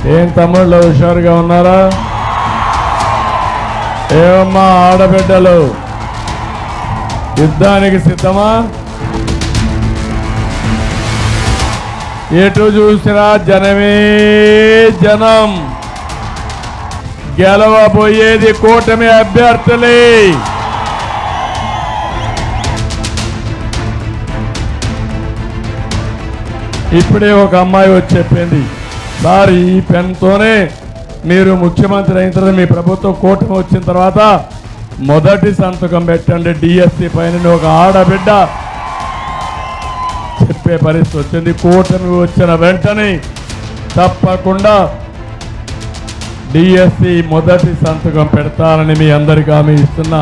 ఏం తమ్ముళ్ళు హుషారుగా ఉన్నారా? ఏమమ్మా ఆడబిడ్డలు యుద్ధానికి సిద్ధమా? ఎటు చూసినా జనమే జనం. గెలవబోయేది కూటమి అభ్యర్థులే. ఇప్పుడే ఒక అమ్మాయి వచ్చి చెప్పింది, సార్ ఈ పెన్తోనే మీరు ముఖ్యమంత్రి అయిన తర్వాత మీ ప్రభుత్వం కూటమి వచ్చిన తర్వాత మొదటి సంతకం పెట్టండి డిఎస్సి పైన ఒక ఆడబిడ్డ చెప్పే పరిస్థితి వచ్చింది. కూటమి వచ్చిన వెంటనే తప్పకుండా డిఎస్సి మొదటి సంతకం పెడతానని మీ అందరికీ హామీ ఇస్తున్నా.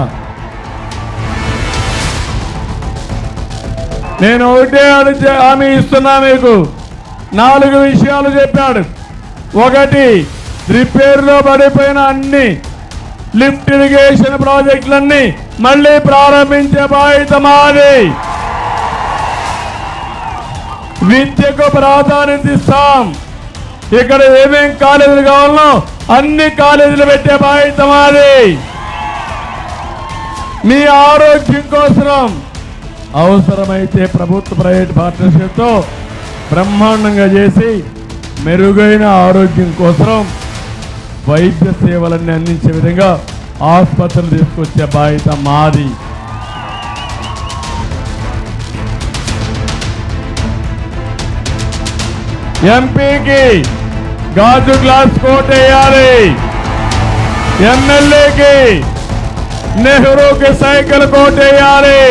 నేను ఒకటే హామీ ఇస్తున్నా మీకు. 4 విషయాలు చెప్పాడు. ఒకటి, రిపేర్లో పడిపోయిన అన్ని లిఫ్ట్ ఇరిగేషన్ ప్రాజెక్టులన్నీ మళ్ళీ ప్రారంభించే బాధ్యత మాది. విద్యకు ప్రాధాన్యత ఇస్తాం. ఇక్కడ ఏమేం కాలేజీలు కావాలనో అన్ని కాలేజీలు పెట్టే బాధ్యత మాది. మీ ఆరోగ్యం కోసం అవసరమైతే ప్రభుత్వ ప్రైవేట్ పార్ట్నర్షిప్తో బ్రహ్మాండంగా చేసి మెరుగైన ఆరోగ్యం కోసం వైద్య సేవలన్నీ అందించే విధంగా ఆసుపత్రులు తీసుకొచ్చే బాధ్యత మాది. ఎంపీకి గాజు గ్లాస్ కోట్ వేయాలి. ఎమ్మెల్యేకి నెహ్రూకి సైకిల్ కోట్ వేయాలి.